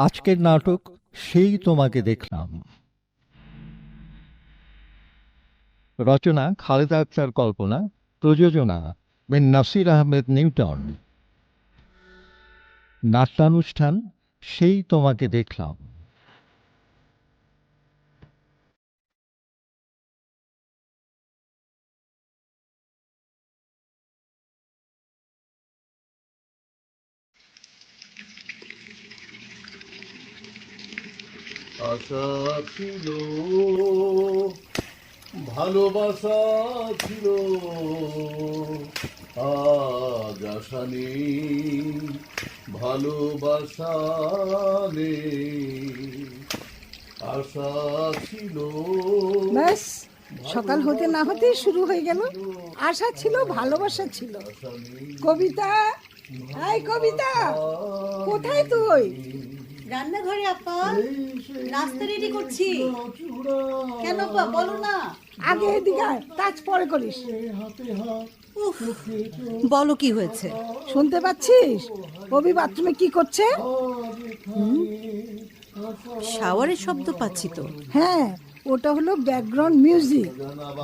আজকের নাটক সেই তোমাকে দেখলাম। রচনা খালেদা আক্তার কল্পনা, প্রযোজনা বিন নাসির আহমেদ নিউটন। নাট্যানুষ্ঠান সেই তোমাকে দেখলাম। আশা ছিল, ভালোবাসা ছিল, আজ আশা নেই, ভালোবাসা নেই। আশা ছিল, ব্যাস, সকাল হতে না হতেই শুরু হয়ে গেল। আশা ছিল, ভালোবাসা ছিল। কবিতা, এই কবিতা, কোথায় তুই? রান্নাঘরে আপা, নাস্তা রেডি করছি। কেন আপা বলো না? আগে এদিকে আয়, কাজ পরে করিস। উফ, বলো কি হয়েছে? শুনতে পাচ্ছিস কবি বাথরুমে কি করছে? শাওয়ারের শব্দ পাচ্ছি তো। হ্যাঁ, ওটা হলো ব্যাকগ্রাউন্ড মিউজিক।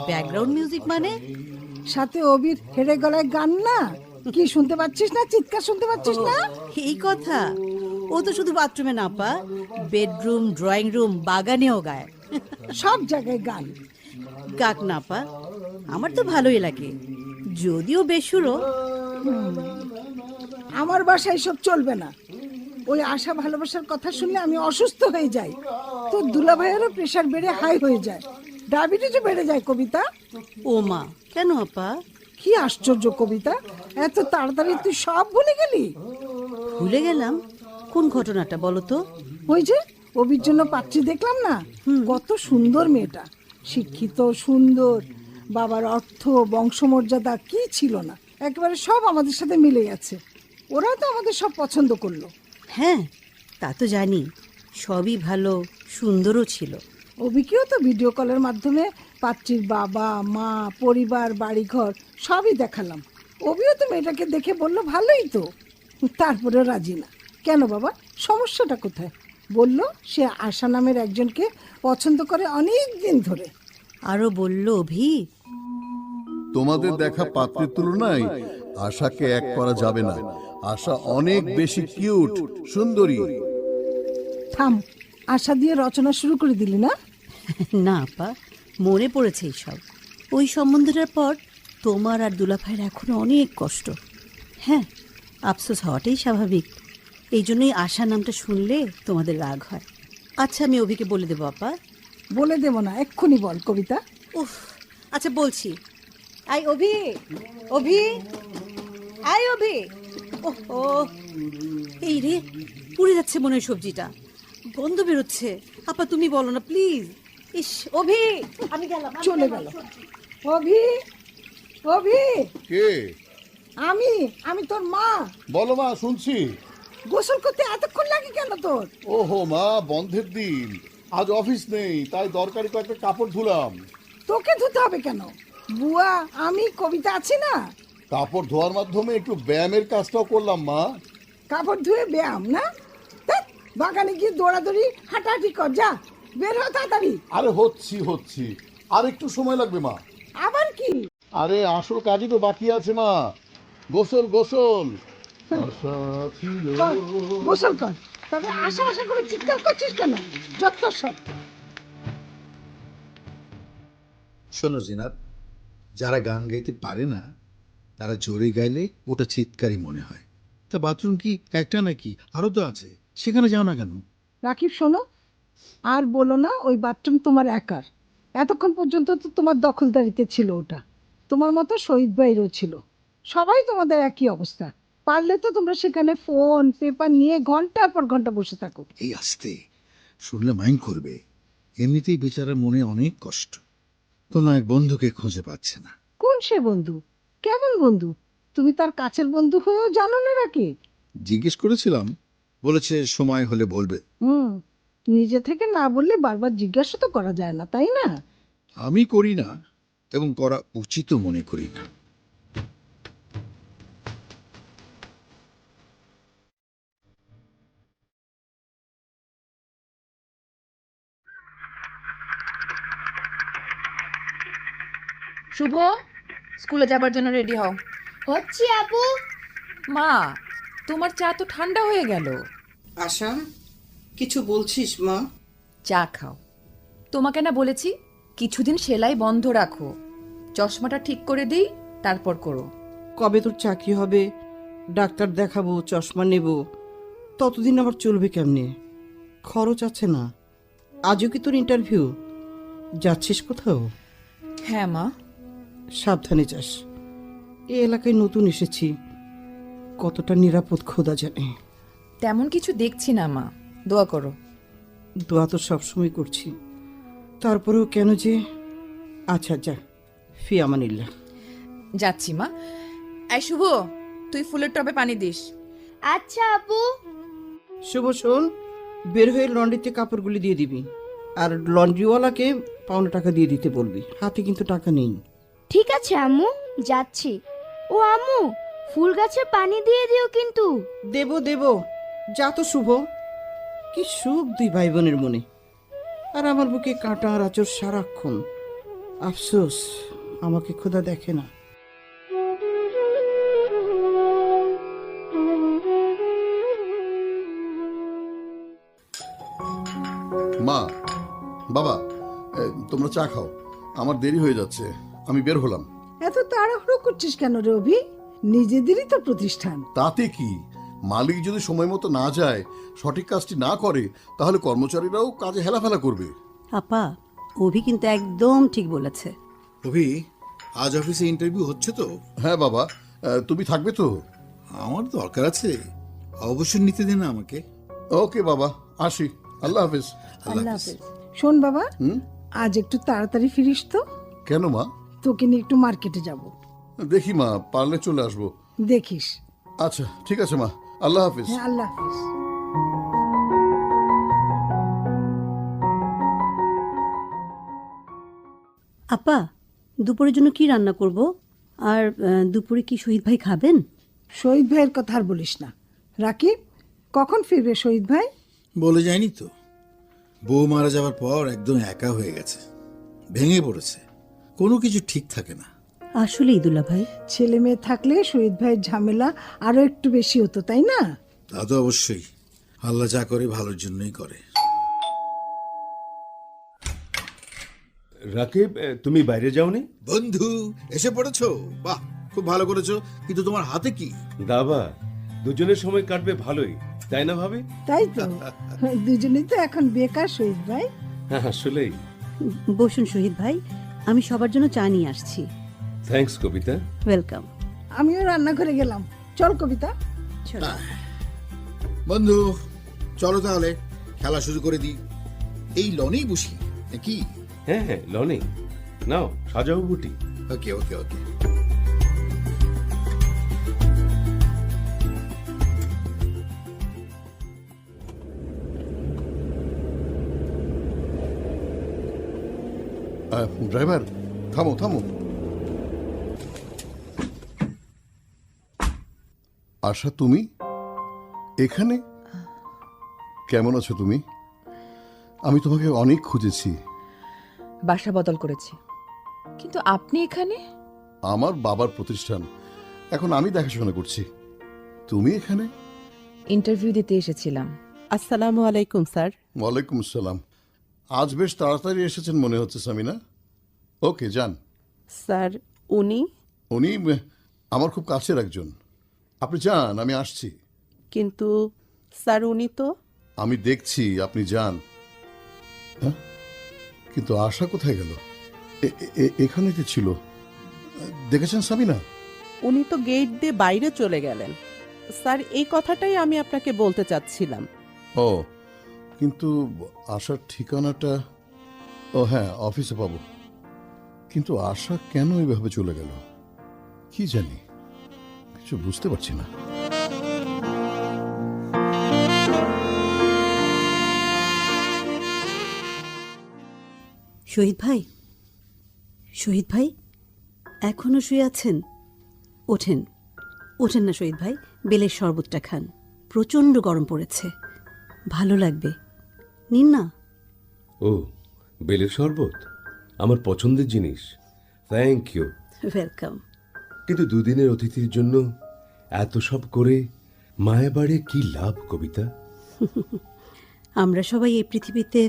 ব্যাকগ্রাউন্ড মিউজিক মানে? সাথে অবির হেরে গলায় গান না। কি শুনতে পাচ্ছিস না? চিৎকার শুনতে পাচ্ছিস না? এই কথা, ও তো শুধু বাথরুমে না আপা, বেডরুম, ড্রয়িং রুম, বাগানেও গায়। সব জায়গায় গান। গাক না আপা, আমার তো ভালোই লাগে, যদিও বেসুরো। আমার বাসায় সব চলবে না। ওই আশা ভালোবাসার কথা শুনলে আমি অসুস্থ হয়ে যাই। তো দুলাভাইয়েরও প্রেশার বেড়ে হাই হয়ে যায়, ডায়াবেটিসও বেড়ে যায়। কবিতা, ও মা, কেন আপা? কি আশ্চর্য কবিতা, এত তাড়াতাড়ি তুই সব ভুলে গেলি? ভুলে গেলাম? কোন ঘটনাটা বলো তো? ওই যে অবির জন্য পাত্রী দেখলাম না, কত সুন্দর মেয়েটা, শিক্ষিত, সুন্দর, বাবার অর্থ, বংশমর্যাদা কি ছিল না, একেবারে সব আমাদের সাথে মিলে গেছে। ওরা তো আমাদের সব পছন্দ করলো। হ্যাঁ, তা তো জানি, সবই ভালো, সুন্দরও ছিল। অবিকেও তো ভিডিও কলের মাধ্যমে পাত্রীর বাবা মা, পরিবার, বাড়িঘর সবই দেখালাম। অবিও তো মেয়েটাকে দেখে বলল ভালোই তো, তারপরে রাজি না। কেন বাবা, সমস্যাটা কোথায়? বলল সে আশা নামের একজনকে পছন্দ করে অনেক দিন ধরে। আরো বলল অভি, তোমাদের দেখা পাত্রের তুলনায় আশাকে এক করা যাবে না। আশা অনেক বেশি কিউট, সুন্দরী। থাম, আশা দিয়ে রচনা শুরু করে দিলি না? না আপা, মনে পড়েছে এইসব। ওই সম্বন্ধটার পর তোমার আর দুলাভাইয়ের এখনো অনেক কষ্ট। হ্যাঁ, আফসোস হওয়াটাই স্বাভাবিক। এই জন্যই আশা নামটা শুনলে তোমাদের রাগ হয়। আচ্ছা, আমি অভিকে বলে দেবো আপা। বলে দেব না, এক্ষুনি বল কবিতা। উফ, আচ্ছা বলছি। আই অভি, অভি, আই অভি। ও, এই রে, পুড়ে যাচ্ছে মনে হয় সবজিটা, গন্ধ বেরোচ্ছে। আপা তুমি বলো না প্লিজ। ইস অভি, আমি গেলাম। চলে গেল। অভি, অভি, কে? আমি আমি তোর মা। বলো মা, শুনছি। গোসল করতে এতক্ষণ লাগে কেন তোর? ওহো মা, বন্ধের দিন, আজ অফিস নেই, তাই দরকারি কয়েকটা কাপড় ধুলাম। তোকে ধুতে হবে কেন? বুয়া, আমি কবিতা আছি না। কাপড় ধোয়ার মাধ্যমে একটু ব্যায়ামের কাজটাও করলাম মা। কাপড় ধুয়ে ব্যায়াম না? ধ্যাৎ, বাগানে গিয়ে দৌড়াদৌড়ি হাঁটাহাঁটি কর, যা, বের হ তাড়াতাড়ি। আরে হচ্ছি, আর একটু সময় লাগবে মা। আবার কি? আরে আসল কাজই তো বাকি আছে মা। গোসল গোসল। আশা ছিল। কর, গোসল কর। তবে আশা আশা করে চিৎকার করছিস কেন? যত সব। শোনো জিনাত, যারা গান গাইতে পারে না তারা জোরে গাইলে ওটা চিৎকারই মনে হয়। তা বাথরুম কি একটা নাকি আরো তো আছে, সেখানে যাও না কেন? রাকিব শোনো, আর বলো না ওই বাথরুম তোমার একার। এতক্ষণ পর্যন্ত তো তোমার দখলদারিতে ছিল ওটা। তোমার মতো শহীদ ভাইরও ছিল। সবাই তোমাদের একই অবস্থা। পারলে তো তোমরা সেখানে ফোন পেপার নিয়ে ঘন্টার পর ঘন্টা বসে থাকো। এই আস্তে, শুনলে মাইন্ড করবে। এমনিতেই বেচারার মনে অনেক কষ্ট, কোনো এক বন্ধুকে খুঁজে পাচ্ছে না। কোন সে বন্ধু? কেমন বন্ধু? তুমি তার কাছের বন্ধু হয়েও জানো না নাকি? জিজ্ঞেস করেছিলাম, বলেছে সময় হলে বলবে। হুম, নিজে থেকে না বললে বারবার জিজ্ঞাসা তো করা যায় না, তাই না? আমি করি না, এবং করা উচিতও মনে করি না। শুভ, স্কুলে যাবার জন্য রেডি হও। হচ্ছি আপু। মা, তোমার চা তো ঠান্ডা হয়ে গেল। আশা, কিছু বলছিস মা? চা খাও। তোমাকে না বলেছি কিছুদিন সেলাই বন্ধ রাখো, চশমাটা ঠিক করে দিই, তারপর করো। কবে তোর চাকরি হবে, ডাক্তার দেখাবো, চশমা নেব, ততদিন আবার চলবে কেমনে? খরচ আছে না? আজও কি তোর ইন্টারভিউ? যাচ্ছিস কোথাও? হ্যাঁ মা। সাবধানে যাস। এই এলাকায় নতুন এসেছি, কতটা নিরাপদ খোদা জানে। তেমন কিছু দেখছি না মা, দোয়া করো। দোয়া তো সবসময় করছি, তারপরেও কেন যে। আচ্ছা যা, ফি আমানিল্লাহ। যাচ্ছি মা। এই শুভ, তুই ফুলের টবে পানি দিস। আচ্ছা আপু। শুভ শোন, বের হয়ে লন্ড্রিতে কাপড়গুলি দিয়ে দিবি, আর লন্ড্রিওয়ালাকে পাওনা টাকা দিয়ে দিতে বলবি, হাতে কিন্তু টাকা নেই। ঠিক আছে আম্মু, যাচ্ছি। ও আম্মু, ফুল গাছে পানি দিয়ে দিও কিন্তু। দেব দেব, যা তো শুভ। কি সুখ দুই ভাই বোনের মনে, আর আমার বুকে কাঁটা আর আঁচড় সারাক্ষণ। আফসোস আমাকে খোদা দেখে না। মা, বাবা, তোমরা চা খাও, আমার দেরি হয়ে যাচ্ছে, আমি বের হলাম। এত তাড়াহুড়ো করছিস কেন রে অভি? নিজেদেরই তো প্রতিষ্ঠান। তাতে কি, মালিক যদি সময় মতো না যায়, সঠিক কাজটি না করে, তাহলে কর্মচারীরাও কাজে হেলাফেলা করবে। আপা, অভি কিন্তু একদম ঠিক বলেছে। অভি, আজ অফিসে ইন্টারভিউ হচ্ছে তো? হ্যাঁ বাবা, তুমি থাকবে তো? আমার দরকার আছে, অবশ্যই নিতে দিন আমাকে। ওকে বাবা, আসি, আল্লাহ হাফেজ। আল্লাহ হাফেজ। শোন বাবা, আজ একটু তাড়াতাড়ি ফিরিস তো। কেন মা? তোকে নিয়ে একটু মার্কেটে যাব। দেখি মা, পারলে চলে আসবো। দেখিস। আচ্ছা ঠিক আছে মা, আল্লাহ হাফেজ। হ্যাঁ, আল্লাহ হাফেজ। আপা, দুপুরের জন্য কি রান্না করব? আর দুপুরে কি শহীদ ভাই খাবেন? শহীদ ভাইয়ের কথা আর বলিস না। রাকিব, কখন ফিরবে শহীদ ভাই? বলে যায়নি তো, বউ মারা যাওয়ার পর একদম একা হয়ে গেছে, ভেঙে পড়েছে, কোনো কিছু ঠিক থাকে না। আসলে ইদুল্লাহ ভাই, ছেলে মেয়ে থাকলে শহীদ ভাইয়ের ঝামেলা আরো একটু বেশি হতো, তাই না? তা তো অবশ্যই, আল্লাহ যা করে ভালোর জন্যই করে। রাকিব, তুমি বাইরে যাওনি? বন্ধু এসে পড়েছো? বাহ, খুব ভালো করেছো, কিন্তু তোমার হাতে কি? দাবা, দুজনের সময় কাটবে ভালোই, তাই না ভাবি? তাই তো, দুজনেই তো এখন বেকার শহীদ ভাই। হ্যাঁ, আসলেই। বসুন শহীদ ভাই, আমি সবার জন্য চা নিয়ে আসছি। থ্যাঙ্কস কবিতা। ওয়েলকাম। আমিও রান্নাঘরে গেলাম। চল কবিতা। বন্ধু চলো তাহলে খেলা শুরু করে দিই। এই লনেই বসি নাকি? হ্যাঁ হ্যাঁ, লনে নাও, সাজাও বুটি। ওকে ওকে ওকে। ড্রাইভার, থামো থামো। আশা, তুমি এখানে? কেমন আছো তুমি? আমি তোমাকে অনেক খুঁজেছি। বাসা বদল করেছি, কিন্তু আপনি এখানে? আমার বাবার প্রতিষ্ঠান, এখন আমি দেখাশোনা করছি। তুমি এখানে? ইন্টারভিউ দিতে এসেছিলাম। আসসালামু আলাইকুম স্যার। ওয়ালাইকুম আসসালাম। আজ বেশ তাড়াতাড়ি এসেছেন মনে হচ্ছে সামিনা। ওকে, যান। স্যার উনি? উনি আমার খুব কাছের একজন। আপনি যান, আমি আসছি। কিন্তু স্যার উনি তো। আমি দেখছি, আপনি যান। হ্যাঁ, কিন্তু আশা কোথায় গেল? এখানে কি ছিল? দেখেছেন সামিনা? উনি তো গেট দিয়ে বাইরে চলে গেলেন স্যার, এই কথাটাই আমি আপনাকে বলতে চাচ্ছিলাম। ও, কিন্তু আশার ঠিকানাটা, ও হ্যাঁ, অফিসে পাবো। কিন্তু আশা কেন এইভাবে চলে গেল কি জানি, কিছু বুঝতে পারছি না। শহীদ ভাই, শহীদ ভাই, এখনো শুয়ে আছেন? ওঠেন, ওঠেন না শহীদ ভাই, বেলের শরবতটা খান, প্রচণ্ড গরম পড়েছে, ভালো লাগবে, নিন না। ও, বেলের শরবত আমার পছন্দের জিনিস, থ্যাংক ইউ। ওয়েলকাম। কিন্তু দুদিনের অতিথির জন্য এত সব করে মায়া বাড়ে কি লাভ কবিতা? আমরা সবাই এই পৃথিবীতে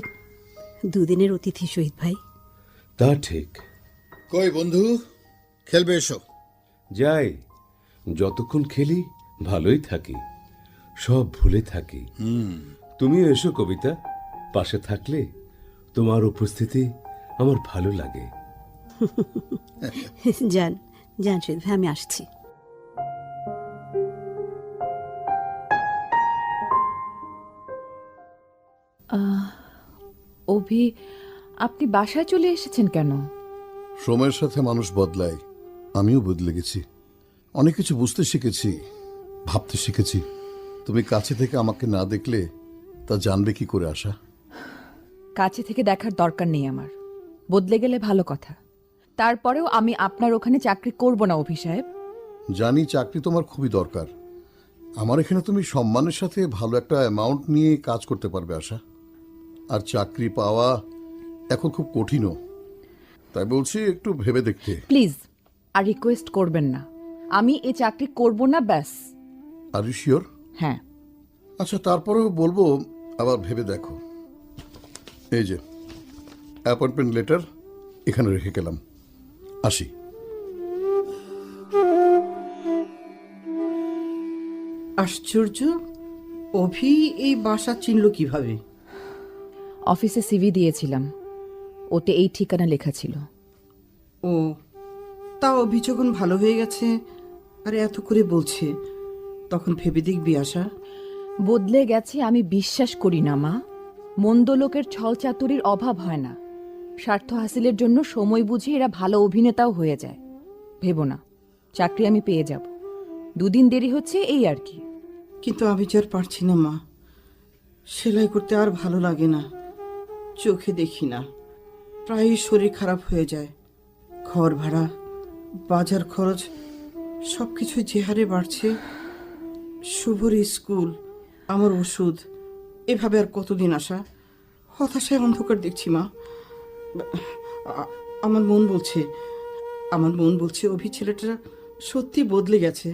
দুদিনের অতিথি শহীদ ভাই। তা ঠিক। কই বন্ধু, খেলবে এসো। যাই, যতক্ষণ খেলি ভালোই থাকি, সব ভুলে থাকি। তুমিও এসো কবিতা, পাশে থাকলে তোমার উপস্থিতি আমার ভালো লাগে। যান যান শহীদ ভাই, আমি আসছি। অভি, আপনি বাসায় চলে এসেছেন কেন? সময়ের সাথে মানুষ বদলায়, আমিও বদলে গেছি। অনেক কিছু বুঝতে শিখেছি, ভাবতে শিখেছি। তুমি কাছে থেকে আমাকে না দেখলে তা জানবে কি করে আশা? কাছে থেকে দেখার দরকার নেই আমার, বদলে গেলে ভালো কথা। তারপরেও আমি আপনার ওখানে চাকরি করব না অভি সাহেব। জানি চাকরি তোমার খুবই দরকার। আমার এখানে তুমি সম্মানের সাথে ভালো একটা অ্যামাউন্ট নিয়ে কাজ করতে পারবে আশা। আর চাকরি পাওয়া এখন খুব কঠিনও, তাই বলছি একটু ভেবে দেখতে। প্লিজ আর রিকোয়েস্ট করবেন না, আমি এই চাকরি করব না, ব্যাস। Are you sure? হ্যাঁ। আচ্ছা, তারপরেও বলবো আবার ভেবে দেখো। এই যে অ্যাপয়েন্টমেন্ট লেটার এখানে রেখে গেলাম, আসি। আশ্চর্য, অভি এই বাসা চিনল কিভাবে? অফিসে সিভি দিয়েছিলাম, ওতে এই ঠিকানা লেখা ছিল। ও, তা অভি যখন ভালো হয়ে গেছে আর এত করে বলছে, তখন ভেবে দেখবি আশা। বদলে গেছে আমি বিশ্বাস করি না মা। মন্দ লোকের ছলচাতুরির অভাব হয় না। স্বার্থ হাসিলের জন্য সময় বুঝে এরা ভালো অভিনেতাও হয়ে যায়। ভেবো না, চাকরি আমি পেয়ে যাব। দুদিন দেরি হচ্ছে, এই আর কি। কিন্তু আমি যে আর পারছি না মা, সেলাই করতে আর ভালো লাগে না, চোখে দেখি না, প্রায়ই শরীর খারাপ হয়ে যায়। ঘর ভাড়া, বাজার খরচ, সব কিছু যে হারে বাড়ছে। শুভর স্কুল, আমার ওষুধ, এভাবে আর কতদিন আসা? হতাশায় অন্ধকার দেখছি মা। আমার মন বলছে অভি ছেলেটা সত্যি বদলে গেছে,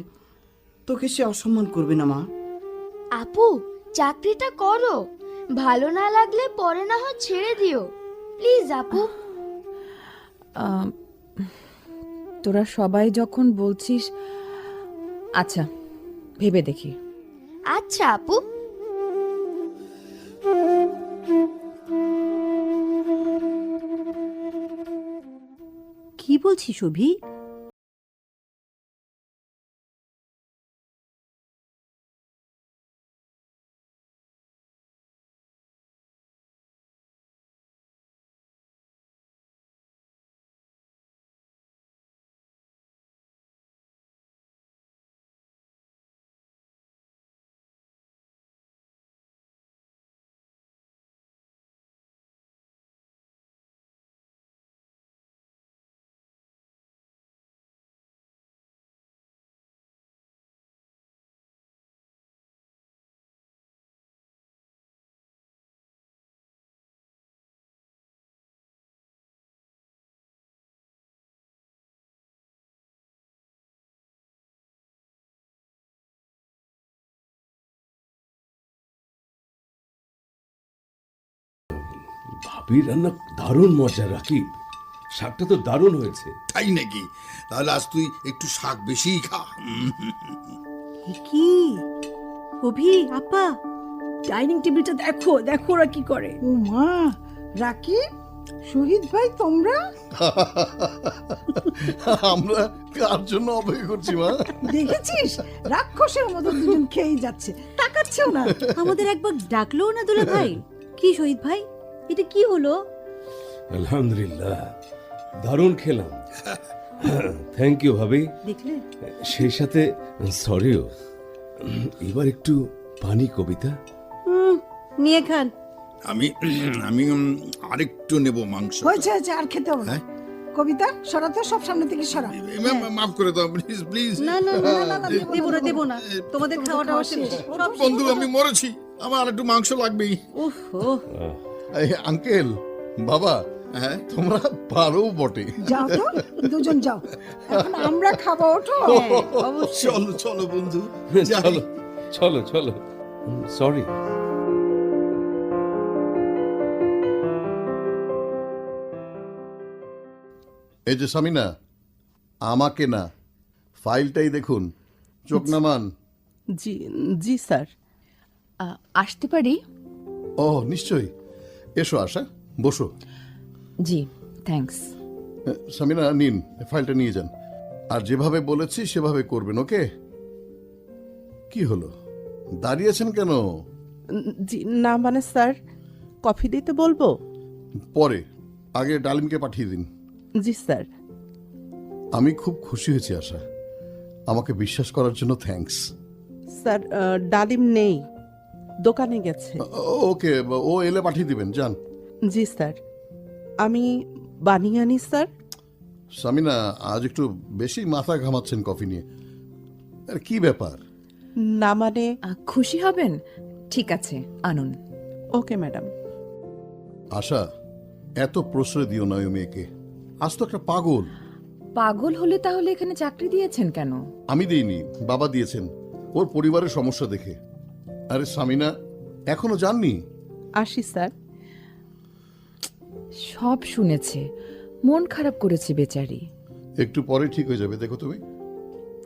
তোকে সে অসম্মান করবে না মা। আপু, চাকরিটা করো, ভালো না লাগলে পরে না হয় ছেড়ে দিও, প্লিজ আপু। তোরা সবাই যখন বলছিস, আচ্ছা ভেবে দেখি। আচ্ছা আপু। কি বলছিস অভি? ভাবির রান্না দারুণ মজা, রাকিব। শাকটা তো দারুণ হয়েছে। তাই নাকি? তাহলে আজ তুই একটু শাক বেশিই খা। কি অভি আপা, ডাইনিং টেবিলটা দেখো, দেখো ওরা কি করে। ও মা, রাকিব, শহীদ ভাই, তোমরা আমরা কার জন্য অপেক্ষা করছি মা? দেখেছিস, রাক্ষসের মতো দুজন খেয়েই যাচ্ছে, তাকাচ্ছেও না। আমাদের একবার ডাকলো না দুলা ভাই? কি শহীদ ভাই, এটা কি হলো? আলহামদুলিল্লাহ, দারুণ খেলাম। থ্যাংক ইউ ভাবি। দেখলে? সেই সাথে সরিও। এবার একটু পানি কবিতা। নিয়ে খান। আমি আমি আরেকটু নেব মাংস। হয়েছে হয়েছে, আর খেতে হবে না। কবিতা, সরাতে, সব সামনে থেকে সরা। মাফ করে দাও প্লিজ, প্লিজ। না না না না, দেবো না, তোমাদের খাওয়াটা শেষ। বন্ধু, আমি মরেছি, আমার একটু মাংস লাগবেই। ওহো, এই আঙ্কেল, বাবা, হ্যাঁ, তোমরা পারো বটে। যাও তো, দুজন যাও, এখন আমরা খাবো, ওঠো। চলো চলো বন্ধু, যাই। চলো চলো চলো, সরি। এই যে সামিনা, আমাকে না, ফাইলটাই দেখুন, চোখ নামান। জি জি স্যার। আসতে পারি? ও নিশ্চয়ই, এসো আশা, বসো। জি, থ্যাঙ্কস। সামিনা নিন, ফাইলটা নিয়ে যান, আর যেভাবে বলেছি সেভাবে করবেন, ওকে? কি হলো, দাঁড়িয়েছেন কেন? জি না মানে স্যার, কফি দিতে বলবো? পরে, আগে ডালিমকে পাঠিয়ে দিন। জি স্যার। আমি খুব খুশি হয়েছি আশা, আমাকে বিশ্বাস করার জন্য থ্যাঙ্কস। স্যার ডালিম নেই, দোকানে গেছে। ওকে, ও এলে পাঠিয়ে দিবেন, যান। জি স্যার, আমি বানিয়ে আনি স্যার। সামিনা, আজ একটু বেশি মাথা ঘামাচ্ছেন কফি নিয়ে, আর কি ব্যাপার? না মানে। খুশি হবেন? ঠিক আছে, আনুন। Okay madam. আশা, এত প্রশ্রয় দিও না ওই মেয়েকে, আজ তো একটা পাগল। পাগল হলে তাহলে এখানে চাকরি দিয়েছেন কেন? আমি দিইনি, বাবা দিয়েছেন, ওর পরিবারের সমস্যা দেখে। আরে সামিনা, এখনো জাননি? আসি স্যার। সব শুনেছে, মন খারাপ করেছে বেচারি। একটু পরে ঠিক হয়ে যাবে, দেখো তুমি।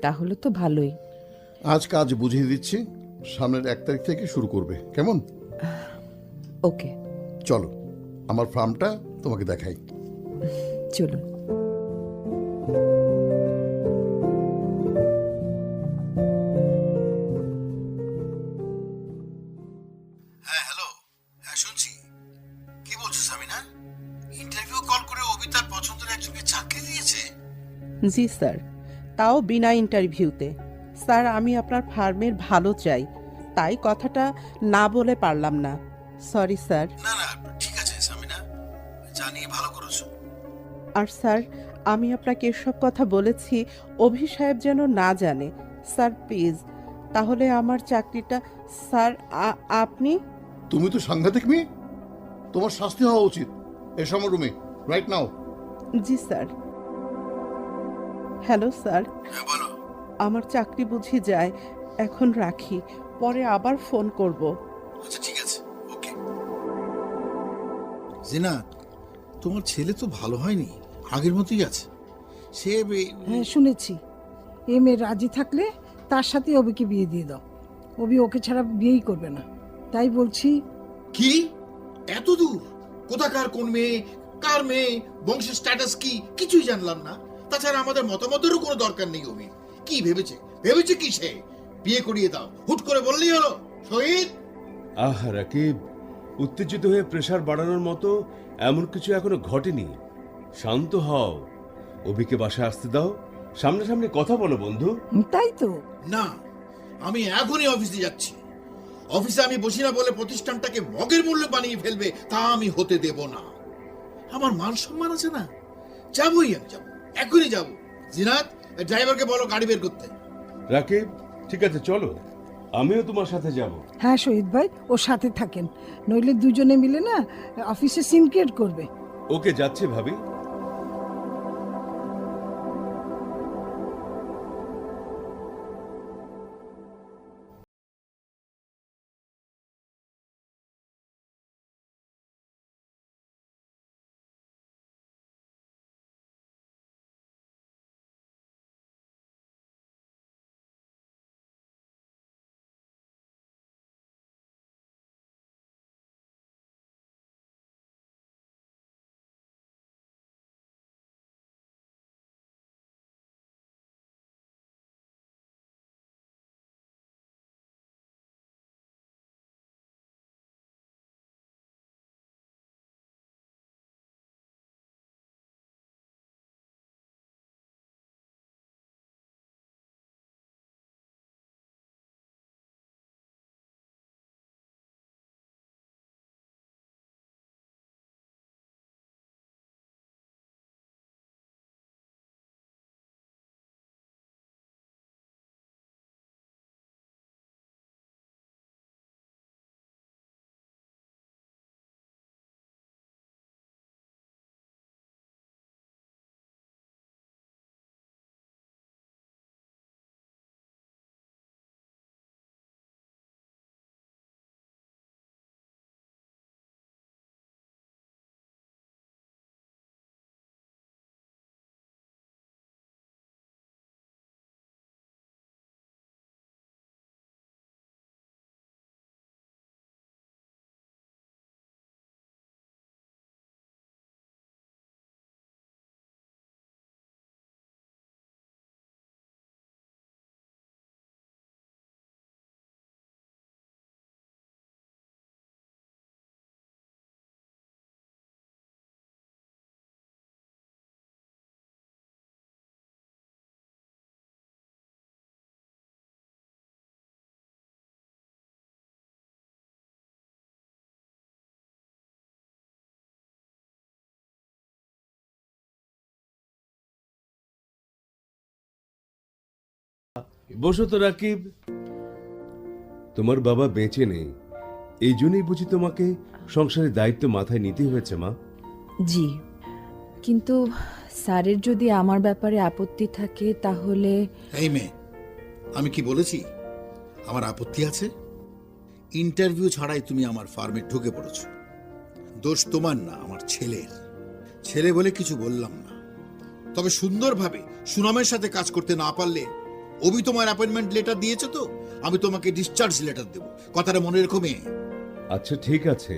তাহলে তো ভালোই। আজ কাজ বুঝিয়ে দিচ্ছি, সামনের 1 তারিখ থেকে শুরু করবে, কেমন? ওকে, চলো, আমার ফার্মটা তোমাকে দেখাই। চলুন। হ্যাঁ হ্যালো, হ্যাঁ শুনছি। কি বলছো সামিনা? ইন্টারভিউ কল করে অভি তার পছন্দের একজনকে চাকরি দিয়েছে? জি স্যার, তাও বিনা ইন্টারভিউতে। স্যার আমি আপনার ফার্মের ভালো চাই, তাই কথাটা না বলে পারলাম না। Sorry sir. না না, ঠিক আছে সামিনা, জানিয়ে ভালো করেছো। আর স্যার, আমি আপনাকে এসব কথা বলেছি অভি সাহেব যেন না জানে। স্যার প্লিজ, তাহলে আমার চাকরিটা। স্যার আপনি। তুমি তো সাংঘাতিক মেয়ে, তোমার শাস্তি হওয়া উচিত। এসো আমার রুমে, রাইট নাও। জি স্যার। হ্যালো স্যার, হ্যাঁ বলো। আমার চাকরি বুঝি যায়, এখন রাখি, পরে আবার ফোন করব। আচ্ছা ঠিক আছে, ওকে। জিনাত, তোমার ছেলে তো ভালো হয়নি, আগের মতোই আছে। সে হ্যাঁ শুনেছি, এ মেয়ে রাজি থাকলে তার সাথে অবিকে বিয়ে দিয়ে দাও। অবি ওকে ছাড়া বিয়েই করবে না, তাই বলছি। কি এত দূর? কোথাকার কোন মেয়ে, কার মেয়ে, বংশের স্ট্যাটাস কি, কিছুই জানলাম না। তাছাড়া আমাদের মতামতেরও কোনো দরকার নেই। অভি কি ভেবেছে কি সে? বিয়ে করিয়ে দাও, হুট করে বললেই হলো। শহীদ। রাকিব, উত্তেজিত হয়ে প্রেসার বাড়ানোর মতো এমন কিছু এখনো ঘটেনি। শান্ত হও, অভিকে বাসায় আসতে দাও, সামনাসামনি কথা বলো বন্ধু। তাই তো। না, আমি এখনই অফিসে যাচ্ছি। অফিসে আমি বসি না বলে প্রতিষ্ঠানটাকে মগের মূল্য বানিয়ে ফেলবে, তা আমি হতে দেব না। আমার মান সম্মান আছে না, যাবই, আমি যাবো, এখনই যাবো। জিনাত, ড্রাইভারকে বলো গাড়ি বের করতে। রাকিব, ঠিক আছে চলো, আমিও তোমার সাথে যাব। হ্যাঁ শহীদ ভাই, ওর সাথে থাকেন, নইলে দুজনে মিলে না অফিসে সিন ক্রিয়েট করবে। ওকে, যাচ্ছি ভাবি। বসো তো রাকিব। তোমার বাবা বেঁচে নেই, এই জন্যই বুঝি তোমাকে সংসারের দায়িত্ব মাথায় নিতে হয়েছে মা। জি, কিন্তু স্যারের যদি আমার ব্যাপারে আপত্তি থাকে তাহলে এই মেয়ে, আমি কি বলেছি আমার আপত্তি আছে? ইন্টারভিউ ছাড়াই তুমি আমার ফার্মে ঢুকে পড়েছো। দোষ তোমার না, আমার ছেলের। ছেলে বলে কিছু বললাম না, তবে সুন্দরভাবে সুনামের সাথে কাজ করতে না পারলে অভি তোমার অ্যাপয়েন্টমেন্ট লেটার দিয়েছে তো, আমি তোমাকে ডিসচার্জ লেটার দেব। কথাটা মনে রেখো মেয়ে। আচ্ছা ঠিক আছে,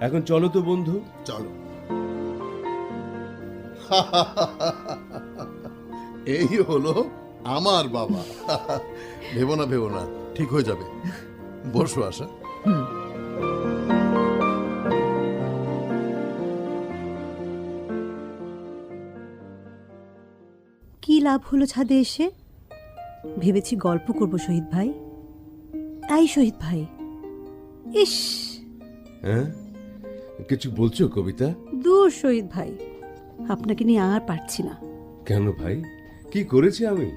এখন চলো তো বন্ধু। চলো। এই হলো আমার বাবা। ভেবো না, ঠিক হয়ে যাবে। বসো আশা। কি লাভ হলো ছাদে এসে? ভেবেছি গল্প করব শহীদ ভাই। এই শহীদ ভাই, ইস, হ্যাঁ, কিছু বলছো কবিতা? দূর শহীদ ভাই, আপনাকে নিয়ে আর পারছি না। কেন ভাই, কি করেছি আমি?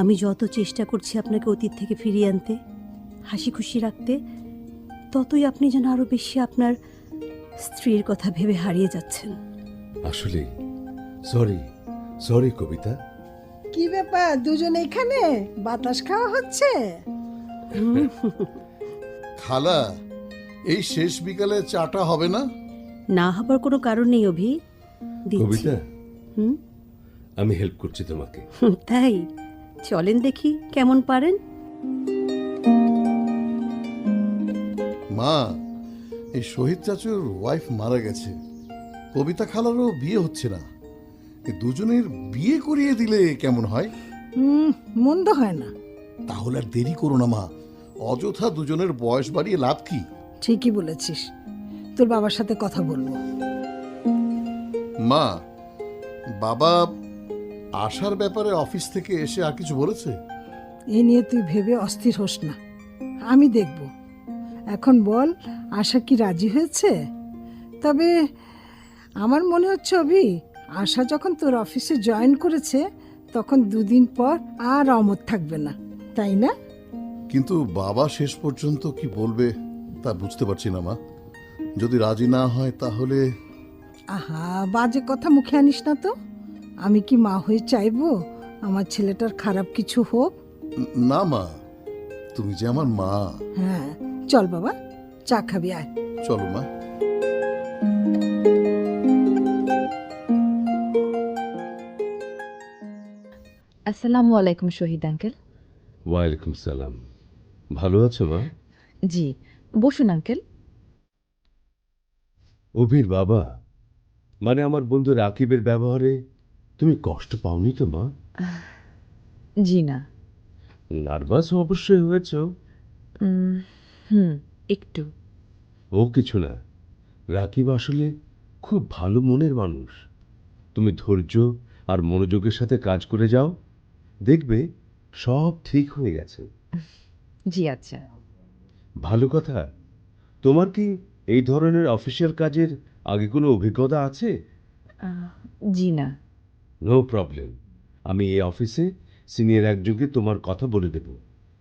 আমি যত চেষ্টা করছি আপনাকে অতীত থেকে ফিরিয়ে আনতে, হাসি খুশি রাখতে, ততই আপনি যেন আরো বেশি আপনার স্ত্রীর কথা ভেবে হারিয়ে যাচ্ছেন। আসলে সরি কবিতা। কি ব্যাপার, দুজন এখানে বাতাস খাওয়া হচ্ছে? খালা, এই শেষ বিকালে চাটা হবে না? না হবার কোনো কারণ নেই অভি, দিচ্ছি। কবিতা, হুম, আমি হেল্প করছি তোমাকে। তাই চলেন দেখি কেমন পারেন। মা, এই শহীদ চাচুর ওয়াইফ মারা গেছে, কবিতা খালারও বিয়ে হচ্ছে না। এই দুজনের বিয়ে করিয়ে দিলে কেমন হয়? মন্দ হয় না। তাহলে আর দেরি করো না মা, অযথা দুজনের বয়স বাড়িয়ে লাভ কি? ঠিকই বলেছিস, তোর বাবার সাথে কথা বলবো। মা, বাবা আশার ব্যাপারে অফিস থেকে এসে আর কিছু বলেছে? এ নিয়ে তুই ভেবে অস্থির হোস না, আমি দেখব। এখন বল, আশা কি রাজি হয়েছে? তবে আমার মনে হচ্ছে অভি, আশা যখন তোর অফিসে জয়েন করেছে তখন দুদিন পর আর অমত থাকবে না, তাই না? কিন্তু বাবা শেষ পর্যন্ত কি বলবে তা বুঝতে পারছি না মা। যদি রাজি না হয় তাহলে? আহা, বাজে কথা মুখে আনিস না তো। আমি কি মা হয়ে চাইবো আমার ছেলেটার খারাপ কিছু হোক? না মা, তুমি যে আমার মা। হ্যাঁ, চল বাবা, চা খাবি, আয়। চলো মা। আসসালামু আলাইকুম শহীদ আঙ্কেল। ওয়ালাইকুম সালাম। ভালো আছো মা? জি, বসুন আঙ্কেল। অভির বাবা, মানে আমার বন্ধু রাকিবের ব্যবহারে তুমি কষ্ট পাওনি তো মা? জি না। নার্ভাস অবশ্যই হয়েছ। একটু। ও কিছু না, রাকিব আসলে খুব ভালো মনের মানুষ। তুমি ধৈর্য আর মনোযোগের সাথে কাজ করে যাও, দেখবে সব ঠিক হয়ে গেছে। জি আচ্ছা। ভালো কথা, তোমার কি এই ধরনের অফিসিয়াল কাজের আগে কোনো অভিজ্ঞতা আছে? জি না। নো প্রবলেম, আমি এই অফিসে সিনিয়র একজনকে তোমার কথা বলে দেব,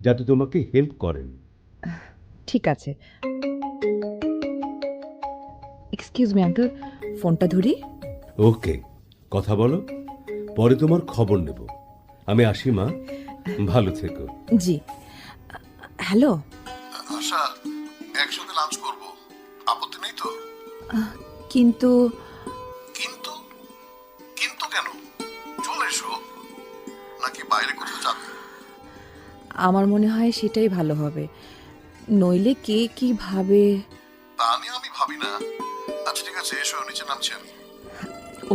যাতে তোমাকে হেল্প করেন। ঠিক আছে। এক্সকিউজ মি আঙ্কেল, ফোনটা ধরি? ওকে, কথা বলো, পরে তোমার খবর নেব। আমি আসি মা, ভালো থেকো। জি। হ্যালো। আশা, একসাথে লাঞ্চ করব, আপত্তি নেই তো? কিন্তু কিন্তু কিন্তু কেন? চলে এসো, নাকি বাইরে কোথাও যাবে? আমার মনে হয় সেটাই ভালো হবে, নইলে কে কি ভাবে। তা নিয়ে আমি ভাবি না। আচ্ছা ঠিক আছে, এসো, নিচে নামছি আমি।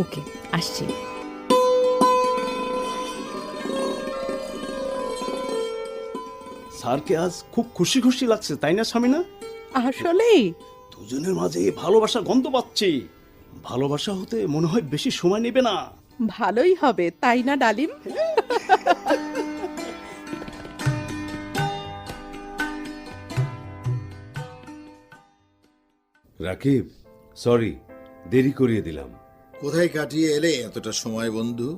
ওকে, আসছি। স্যারকে আজ খুব খুশি খুশি লাগছে, তাই না সামিনা? আসলেই দুজনের মাঝে ভালোবাসা গন্ধ পাচ্ছি। ভালোবাসা হতে মনে হয় বেশি সময় নেবে না। ভালোই হবে, তাই না ডালিম? রাকিব, সরি, দেরি করিয়ে দিলাম। কোথায় কাটিয়ে এলে এতটা সময় বন্ধু?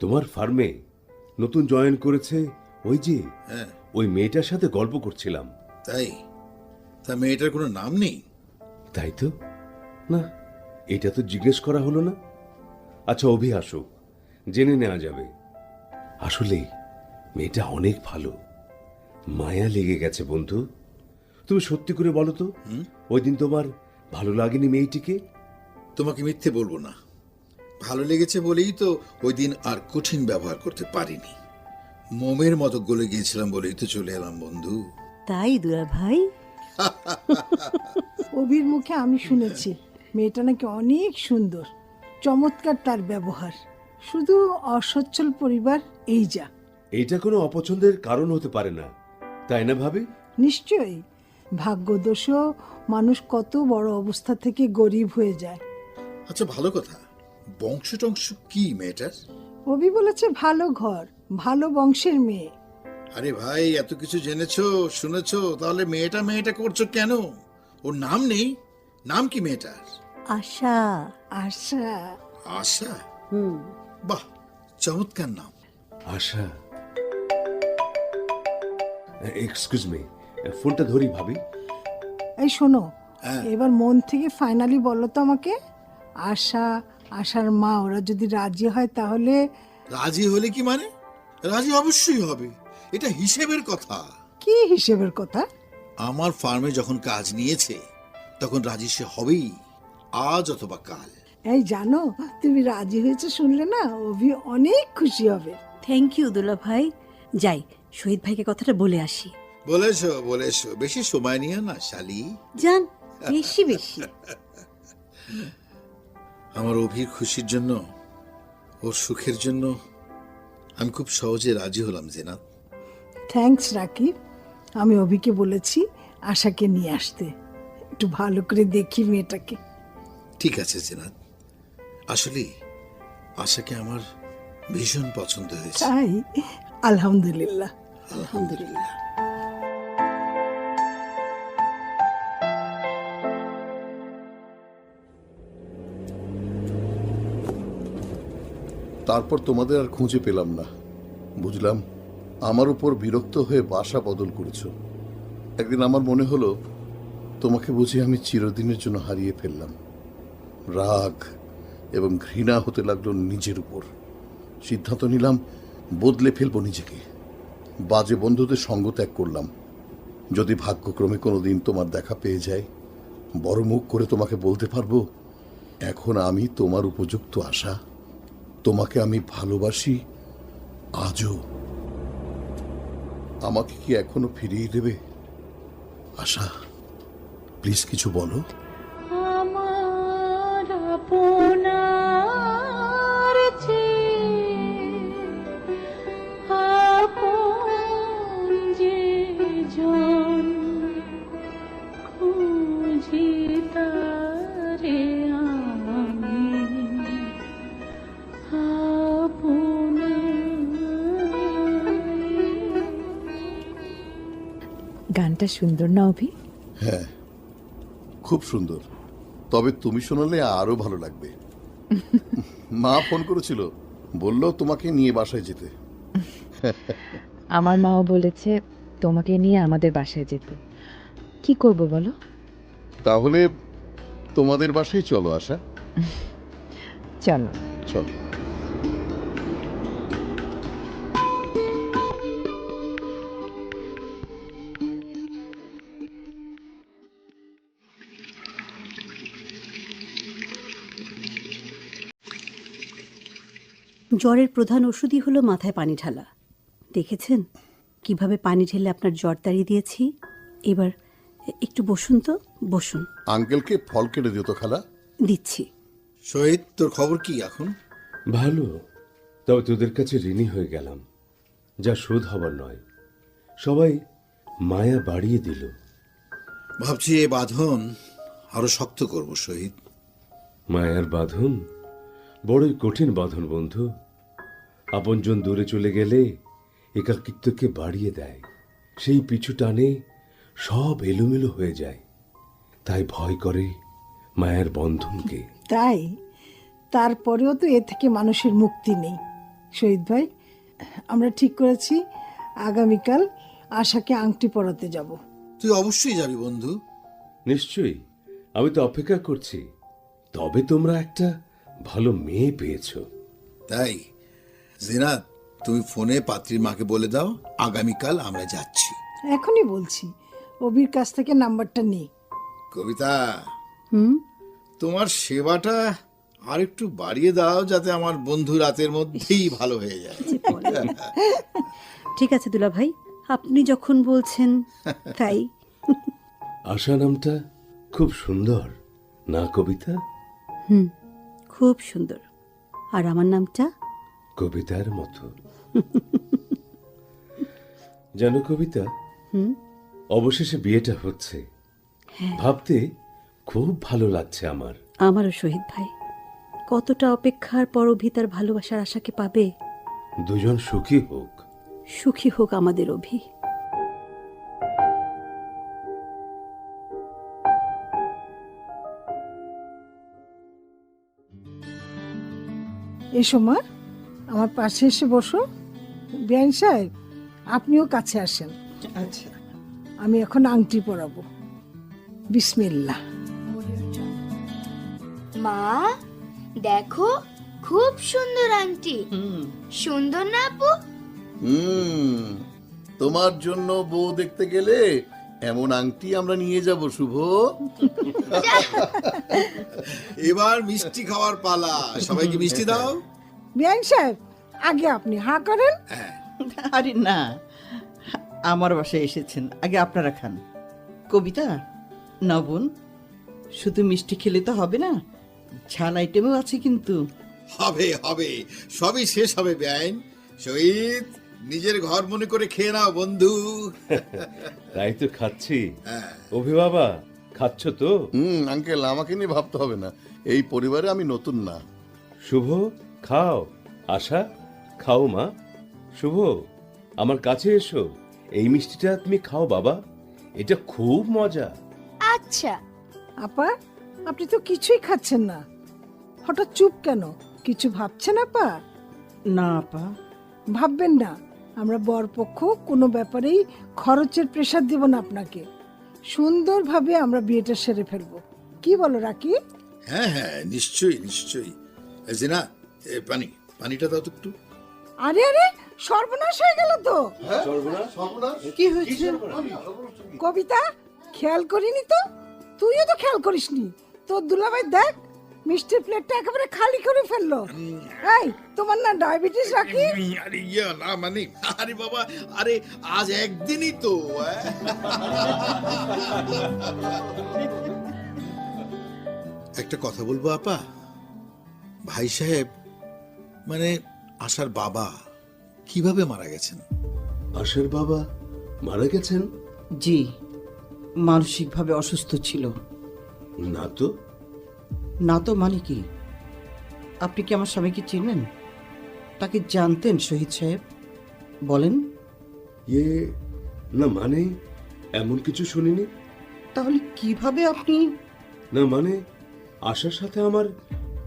তোমার ফার্মে নতুন জয়েন করেছে ওই যে হ্যাঁ, ওই মেয়েটার সাথে গল্প করছিলাম। তাই? তা মেয়েটার কোনো নাম নেই? তাই তো, না এটা তো জিজ্ঞেস করা হলো না। আচ্ছা অভি আসুক, জেনে নেওয়া যাবে। আসলে মেয়েটা অনেক ভালো, মায়া লেগে গেছে বন্ধু। তুমি সত্যি করে বলো তো, ওই দিন তোমার ভালো লাগেনি মেয়েটিকে? তোমাকে মিথ্যে বলবো না, ভালো লেগেছে বলেই তো ওই দিন আর কঠিন ব্যবহার করতে পারিনি। মোমের মতো গলে গিয়েছিলাম বলেই তো চলে এলাম বন্ধু। তাই দুলা ভাই? অভির মুখে আমি শুনেছি মেয়েটা নাকি অনেক সুন্দর, চমৎকার তার ব্যবহার। শুধু অসচ্ছল পরিবার, এই যা। এইটা কোনো অপছন্দের কারণ হতে পারে না, তাই না ভাবি? নিশ্চয়ই, ভাগ্যদোষও মানুষ কত বড় অবস্থা থেকে গরিব হয়ে যায়। আচ্ছা ভালো কথা, বংশ টংশ কি মেয়েটার? অভি বলেছে ভালো ঘর, ভালো বংশের মেয়ে। আরে ভাই, এত কিছু জেনেছো শুনেছো, তাহলে মেয়েটা মেয়েটা করছো কেন? ওর নাম নেই? নাম কি মেয়েটার? আশা। আশা? আশা? বাহ, চমৎকার নাম। আশা। এক্সকিউজ মি, ফোনটা ধরি ভাবি। এই শোনো, হ্যাঁ। এবার মন থেকে ফাইনালি বলো তো আমাকে, আশা, আশার মা ওরা যদি রাজি হয় তাহলে? রাজি হলে কি মানে? রাজি অবশ্যই হবে, এটা হিসেবের কথা। কি হিসেবের কথা? আমার ফার্মে যখন কাজ নিয়েছে তখন রাজি সে হবেই, আজ অথবা কাল। এই জানো, তুমি রাজি হয়েছে শুনলে না, অভি অনেক খুশি হবে। থ্যাংক ইউ দুলা ভাই। যাই, শহীদ ভাইকে কথাটা বলে আসি। বলেছো বলেছো, বেশি সময় নিয়ে না শালি। যান, বেশি বেশি। আমার অভির খুশির জন্য, ওর সুখের জন্য আমি খুব সহজে রাজি হলাম জেনাত। থ্যাঙ্কস রাকিব। আমি অভিকে বলেছি আশাকে নিয়ে আসতে, একটু ভালো করে দেখি মেয়েটাকে। ঠিক আছে জেনাত, আসলে আশাকে আমার ভীষণ পছন্দ হয়েছে। তাই? আলহামদুলিল্লাহ। আলহামদুলিল্লাহ। তারপর তোমাদের আর খুঁজে পেলাম না। বুঝলাম আমার উপর বিরক্ত হয়ে বাসা বদল করেছ। একদিন আমার মনে হলো তোমাকে বুঝি আমি চিরদিনের জন্য হারিয়ে ফেললাম। রাগ এবং ঘৃণা হতে লাগলো নিজের উপর। সিদ্ধান্ত নিলাম বদলে ফেলবো নিজেকে। বাজে বন্ধুদের সঙ্গ ত্যাগ করলাম। যদি ভাগ্যক্রমে কোনোদিন তোমার দেখা পেয়ে যায়, বড় মুখ করে তোমাকে বলতে পারবো, এখন আমি তোমার উপযুক্ত আশা। তোমাকে আমি ভালোবাসি আজও। আমাকে কি এখনো ফিরিয়ে দেবে আশা? প্লিজ কিছু বলো। আমার আপনার আপন যে জন খুঁজি তারে আমি গানটা সুন্দর না অভি? হ্যাঁ, খুব সুন্দর। তবে তুমি শোনালে আরো ভালো লাগবে। মা ফোন করেছিল, বলল তোমাকে নিয়ে বাসায় যেতে। আমার মাও বলেছে তোমাকে নিয়ে আমাদের বাসায় যেতে। কি করব বলো? তাহলে তোমাদের বাসায় চলো আশা। চলো। চলো। জ্বরের প্রধান ওষুধই হলো মাথায় পানি ঢালা। দেখেছেন কিভাবে পানি ঢেলে আপনার জ্বর তাড়িয়ে দিয়েছি? এবার একটু বসুন তো, বসুন। আঙ্কেলকে ফল কেটে দিও তো খালা। দিচ্ছি। শহীদ, তোর খবর কি এখন? ভালো, তবে তোদের কাছে ঋণী হয়ে গেলাম, যা শোধ হবার নয়। সবাই মায়া বাড়িয়ে দিল। ভাবছি এ বাঁধন আরো শক্ত করব শহীদ। মায়ার বাঁধন বড়ই কঠিন বাঁধন বন্ধু। আপনজন দূরে চলে গেলে একাকিত্বকে বাড়িয়ে দেয়, সেই পিছু টানে সব এলোমেলো হয়ে যায়। তাই ভয় করে মায়ের বন্ধনকে। তাই? তারপরেও তো এ থেকে মানুষের মুক্তি নেই। শহীদ ভাই, আমরা ঠিক করেছি আগামীকাল আশাকে আংটি পরাতে যাব। তুই অবশ্যই যাবি বন্ধু। নিশ্চয়ই, আমি তো অপেক্ষা করছি। তবে তোমরা একটা ভালো মেয়ে পেয়েছো। তাই জিনাত, তুমি ফোনে পাত্রীর মাকে বলে দাও আগামীকাল আমরা যাচ্ছি। এখনই বলছি, অভির কাছ থেকে নাম্বারটা নেই। কবিতা, হুম, তোমার সেবাটা আর একটু বাড়িয়ে দাও, যাতে আমার বন্ধু রাতের মধ্যেই ভালো হয়ে যায়। ঠিক আছে দুলা ভাই, আপনি যখন বলছেন তাই। আশা নামটা খুব সুন্দর না কবিতা? হুম, খুব সুন্দর। আর আমার নামটা? কবিতার মতো। জানো কবিতা, হুম, অবশেষে বিয়েটা হচ্ছে। ভাবতে খুব ভালো লাগছে আমার। আমারও শহীদ ভাই। কতটা অপেক্ষার পর অভি তার ভালোবাসার আশাকে পাবে। দুজন সুখী হোক। সুখী হোক আমাদের অভি। এসো মা, আমার পাশে এসে বসো। বেআইন সাহেব, আপনিও কাছে আসেন। আচ্ছা। আমি এখন আংটি পরাবো। বিসমিল্লাহ। মা দেখো, খুব সুন্দর আন্টি। সুন্দর না আপু? তোমার জন্য বউ দেখতে গেলে এমন আংটি আমরা নিয়ে যাব শুভ। এবার মিষ্টি খাওয়ার পালা, সবাইকে মিষ্টি দাও। বেআইন সাহেব, আগে আপনি হাঁ করেন। আরে না, আমার বাসায় এসেছেন, আগে আপনারা খান। কবিতা, না বোন, শুধু মিষ্টি খেলে তো হবে না, ঝাল আইটেমও আছে কিন্তু। হবে হবে, সবই শেষ হবে বেআইন। শহীদ, নিজের ঘর মনে করে খেয়ে নাও বন্ধু। তাই তো খাচ্ছি। অভি বাবা, খাচ্ছ তো? আঙ্কেল, আমাকে নিয়ে ভাবতে হবে না, এই পরিবারে আমি নতুন না। শুভ, খাও। আশা, খাও মা। শুভ, আমার কাছে এসো, এই মিষ্টিটা তুমি খাও বাবা, এটা খুব মজা। আচ্ছা। আপা, আপনি তো কিছুই খাচ্ছেন না, হঠাৎ চুপ কেন? কিছু ভাবছেন আপা? না আপা। ভাববেন না, আমরা বরপক্ষ কোনো ব্যাপারেই খরচের প্রেসার দেব না আপনাকে। সুন্দরভাবে আমরা বিয়েটা সেরে ফেলবো। কি বলো রাকি? হ্যাঁ হ্যাঁ, নিশ্চয়ই নিশ্চয়ই। জিনা, পানিটা দাও তো একটু। আরে আরে, সর্বনাশ হয়ে গেল তো। কি হয়েছে? কবিতা, খেয়াল করিনি তো? তুইও তো খেয়াল করিসনি। তোর দুলাভাই দেখ, মিষ্টির প্লেটটা একেবারে খালি করে ফেললো। এই, তোমার না ডায়াবেটিস রাখি? আরে ইয়া না, মানে আরে বাবা, আরে আজ একদিনই তো। একটা কথা বলবো আপা, ভাই সাহেব মানে আশার বাবা কিভাবে মারা গেছেন? আশার বাবা মারা গেছেন? জি, মানসিকভাবে অসুস্থ ছিল। না তো। না তো মানে কি? আপনি কি আমার স্বামীকে চিনেন? তাকে জানতেন শহীদ সাহেব? বলেন। না মানে এমন কিছু শুনিনি। তাহলে কিভাবে আপনি? না মানে আশার সাথে আমার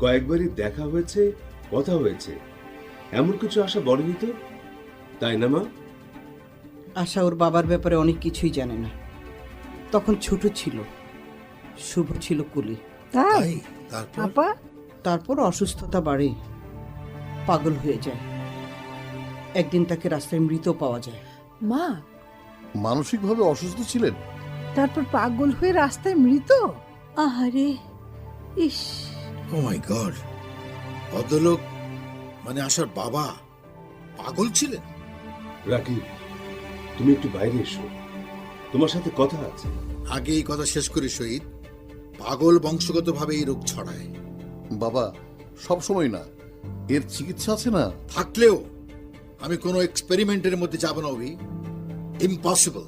কয়েকবারই দেখা হয়েছে, কথা হয়েছে, এমন কিছু আশা বলেনি তো, তাই না মা? আশা ওর বাবার ব্যাপারে অনেক কিছুই জানে না। তখন ছোট ছিল, শুভ ছিল কুলি। তাই? আপা, তারপর অসুস্থতা বাড়ে, পাগল হয়ে যায়। একদিন তাকে রাস্তায় মৃত পাওয়া যায়। মা, মানসিকভাবে অসুস্থ ছিলেন, তারপর পাগল হয়ে রাস্তায় মৃত? আহারে, ইস। ও মাই গড, ভদ্রলোক মানে আশার বাবা পাগল ছিলেন? রাকি, তুমি একটু বাইরে এসো, তোমার সাথে কথা আছে। আগে এই কথা শেষ করি শহীদ। পাগল বংশগতভাবে এই রোগ ছড়ায়। বাবা, সব সময় না, এর চিকিৎসা আছে না? থাকলেও আমি কোনো এক্সপেরিমেন্টের মধ্যে যাব না অভি। ইম্পসিবল।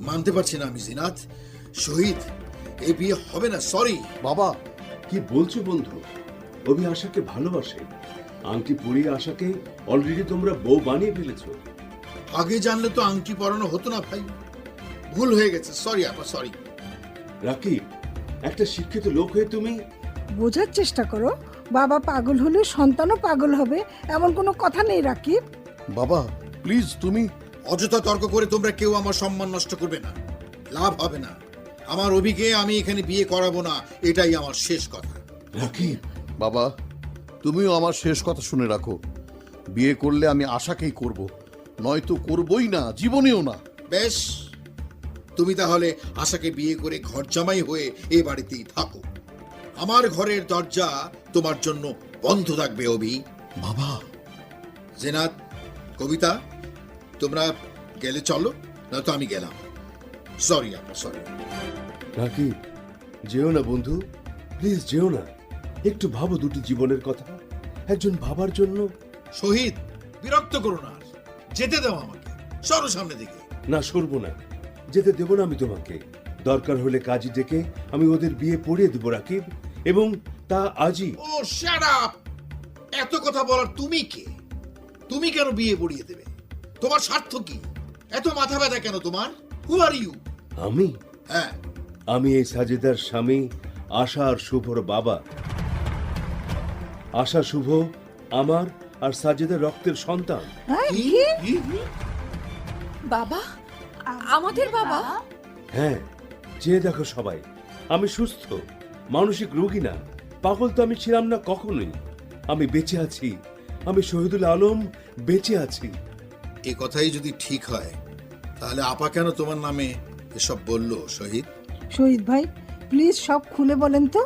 মানতে পারছি না আমি জিনাত। শহীদ, এই বিয়ে হবে না, সরি। বাবা, কি বলছো বন্ধু? অভি আশাকে ভালোবাসে, আংটি পরিয়ে আশাকে অলরেডি তোমরা বউ বানিয়ে ফেলেছো। আগে জানলে তো আংটি পরানো হতো না ভাই, ভুল হয়ে গেছে, সরি আপা, সরি। রাকিব, একটা শিক্ষিত লোক হয়ে তুমি বোঝার চেষ্টা করো। বাবা পাগল হলে সন্তানও পাগল হবে, এমন কোনো কথা নেই রাকিব। বাবা প্লিজ, তুমি অযথা তর্ক করে তোমরা কেউ আমার সম্মান নষ্ট করবে না, লাভ হবে না। আমার অভিকে আমি এখানে বিয়ে করাবো না, এটাই আমার শেষ কথা। রাকিব বাবা, তুমিও আমার শেষ কথা শুনে রাখো। বিয়ে করলে আমি আশাকেই করব, নয়তো করবই না, জীবনেও না। বেশ, তুমি তাহলে আশাকে বিয়ে করে ঘর জামাই হয়ে এ বাড়িতেই থাকো। আমার ঘরের দরজা তোমার জন্য বন্ধ থাকবে অভি। বাবা, জেনাত, কবিতা, তোমরা গেলে চলো, নয়তো আমি গেলাম। সরি আপা, সরি। রাকিব, যেও না বন্ধু, প্লিজ যেও না। একটু ভাবো দুটি জীবনের কথা, একজন বাবার জন্য। শহীদ, বিরক্ত করো না, আর যেতে দাও আমাকে। সরো সামনে দিকে। না, সরবো না, যেতে দেবো না আমি তোমাকে। দরকার হলে কাজী ডেকে আমি ওদের বিয়ে পড়িয়ে দেবো রাকিব, এবং তা আজই। ও শাট আপ! এত কথা বলার তুমি কে? তুমি কেন বিয়ে পড়িয়ে দেবে? তোমার স্বার্থ কি? এত মাথা ব্যথা কেন তোমার? হু আর ইউ? আমি? হ্যাঁ, আমি এই সাজেদার স্বামী, আশা আর শুভর বাবা। আশা শুভ আমার আর সাজেদার রক্তের সন্তান। বাবা, আমাদের বাবা? হ্যাঁ, চেয়ে দেখো সবাই, আমি সুস্থ, মানসিক রোগী না, পাগল তো আমি ছিলাম না কখনোই। আমি বেঁচে আছি, আমি শহীদুল আলম বেঁচে আছি। এ কথাই যদি ঠিক হয়, তাহলে আপা কেন তোমার নামে এসব বললো? শহীদ, শহীদ ভাই, প্লিজ সব খুলে বলেন তো।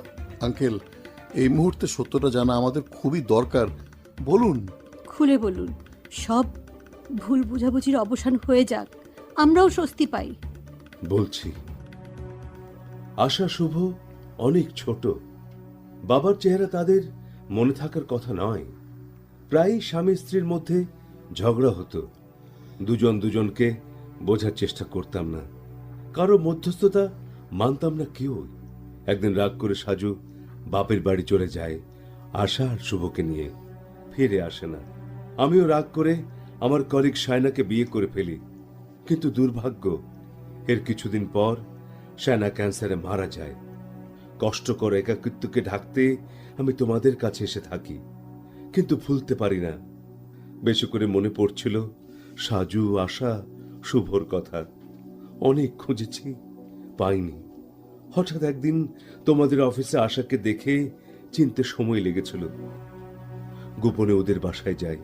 আঙ্কেল, এই মুহূর্তে সত্যটা জানা আমাদের খুবই দরকার। বলুন। খুলে বলুন, সব ভুল বোঝাবুঝির অবসান হয়ে যাক, আমরাও স্বস্তি পাই। বলছি, আশা শুভ অনেক ছোট, বাবার চেহারা তাদের মনে থাকার কথা নয়। প্রায় স্বামী স্ত্রীর মধ্যে ঝগড়া হতো, দুজন দুজনকে বোঝার চেষ্টা করতাম না, কারো মধ্যস্থতা মানতাম না কেউ। একদিন রাগ করে সাজু বাপের বাড়ি চলে যায় আশা আর শুভকে নিয়ে, ফিরে আসে না। আমিও রাগ করে আমার কলিগ শায়নাকে বিয়ে করে ফেলি, কিন্তু দুর্ভাগ্য, এর কিছুদিন পর শায়না ক্যান্সারে মারা যায়। কষ্টকর একাকিত্বকে ঢাকতে আমি তোমাদের কাছে এসে থাকি, কিন্তু ভুলতে পারি না। বেশি করে মনে পড়ছিল সাজু, আশা, শুভর কথা। অনেক খুঁজেছি, পাইনি। হঠাৎ একদিন তোমাদের অফিসে আশাকে দেখে চিনতে সময় লেগেছিল। গোপনে ওদের বাসায় যাই,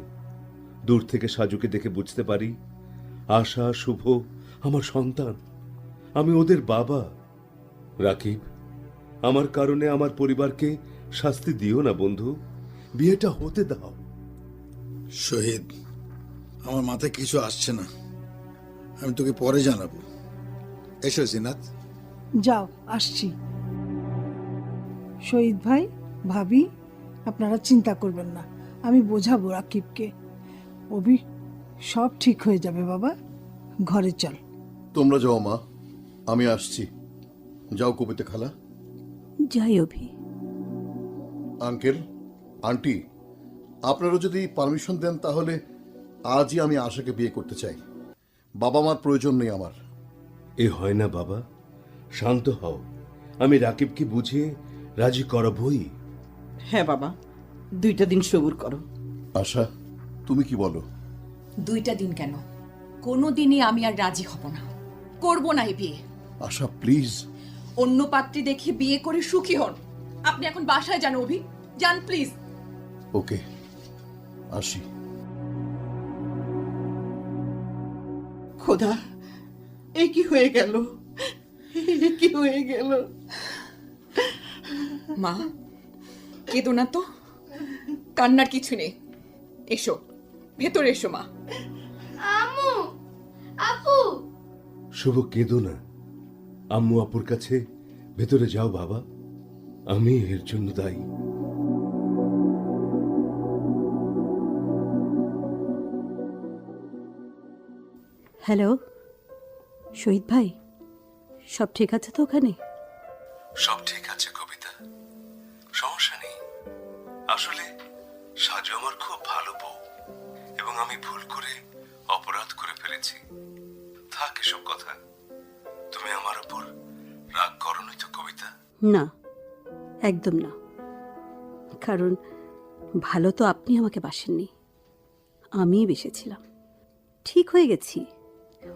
দূর থেকে সাজুকে দেখে বুঝতে পারি আশা, শুভ আমার সন্তান, আমি ওদের বাবা। রাকিব, আমার কারণে আমার পরিবারকে শাস্তি দিও না বন্ধু, বিয়েটা হতে দাও। শহীদ, আমার মাথায় কিছু আসছে না, আমি তোকে পরে জানাবো। এসো জিনাত। যাও, আসছি। শহীদ ভাই, ভাবি, আপনারা চিন্তা করবেন না, আমি বোঝাবো রাকিবকে। অভি, সব ঠিক হয়ে যাবে বাবা, ঘরে চল। তোমরা যাও মা, আমি আসছি। যাও কবিতা খালা। যাই অভি। আঙ্কেল, আন্টি, আপনারা যদি পারমিশন দেন তাহলে আজই আমি আশাকে বিয়ে করতে চাই। বাবা মার প্রয়োজন নেই আমার। এ হয় না বাবা, শান্ত হও। আমি রাকিবকে বুঝিয়ে রাজি করাবই। হ্যাঁ বাবা, 2টা দিন সবুর করো। আশা, তুমি কি বলো? 2টা দিন কেন, কোনো দিনই আমি আর রাজি হব না, করব না এই বিয়ে। আশা প্লিজ। অন্য পাত্রী দেখে বিয়ে করে সুখী হন। আপনি এখন বাসায় যান অভি, যান প্লিজ। ওকে, আসি। খোদা, এ কি হয়ে গেল, এ কি হয়ে গেল? মা, কেঁদো না তো, কান্নার কিছু নেই। এসো, ভেতরে এসো মা। আম্মু, আপু। শুভ, কেঁদো না। আম্মু আপুর কাছে ভেতরে যাও বাবা, আমি এর জন্য দায়ী। হ্যালো শহীদ ভাই, সব ঠিক আছে তো ওখানে? সব ঠিক আছে কবিতা, সমস্যা নেই। আসলে সাজু আমার খুব ভালো বউ, এবং আমি ভুল করে অপরাধ করে ফেলেছি। থাক এসব কথা, তুমি আমার উপর রাগ করোনি তো কবিতা? না, একদম না, কারণ ভালো তো আপনি আমাকে বাসেননি, আমিই বেসেছিলাম। ঠিক হয়ে গেছি,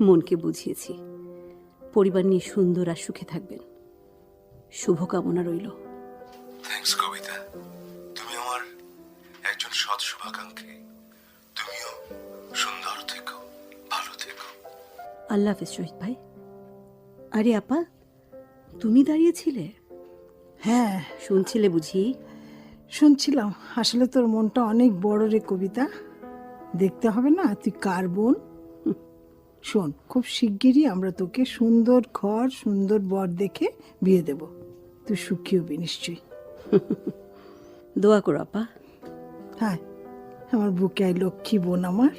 মনকে বুঝিয়েছি। পরিবার নিয়ে সুন্দর আর সুখে থাকবেন, শুভকামনা রইল। থ্যাঙ্কস কবিতা, তুমি আমার একজন সৎ শুভাকাঙ্ক্ষী। তুমিও সুন্দর থেকো, ভালো থেকো। আল্লাহ হাফেজ শহীদ ভাই। আরে আপা, তুমি দাঁড়িয়েছিলে? হ্যাঁ, শুনছিলে বুঝি? শুনছিলাম। আসলে তোর মনটা অনেক বড় রে কবিতা। দেখতে হবে না তুই কার বোন। শোন, খুব শিগগিরই আমরা তোকে সুন্দর ঘর, সুন্দর বর দেখে বিয়ে দেব। তুই সুখী হবি নিশ্চয়ই। দোয়া করো আপা। হ্যাঁ, আমার বুকে আই লক্ষ্মী বোন আমার।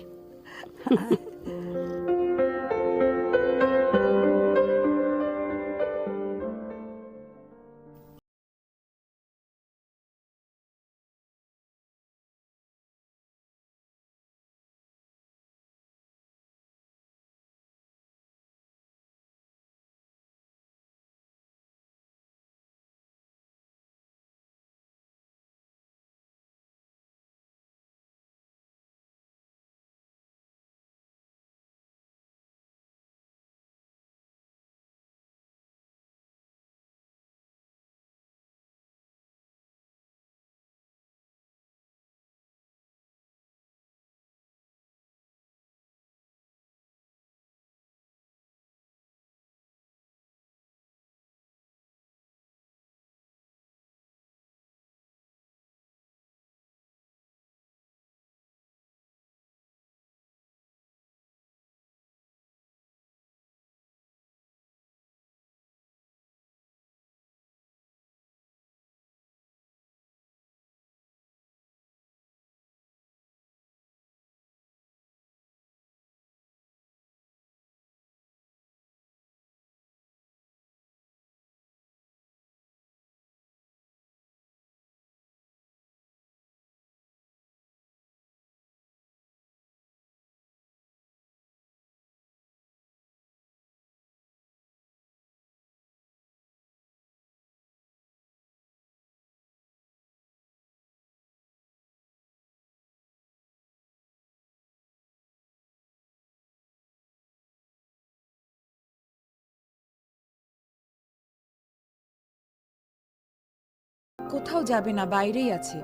কোথাও যাবে না, বাইরেই আছে,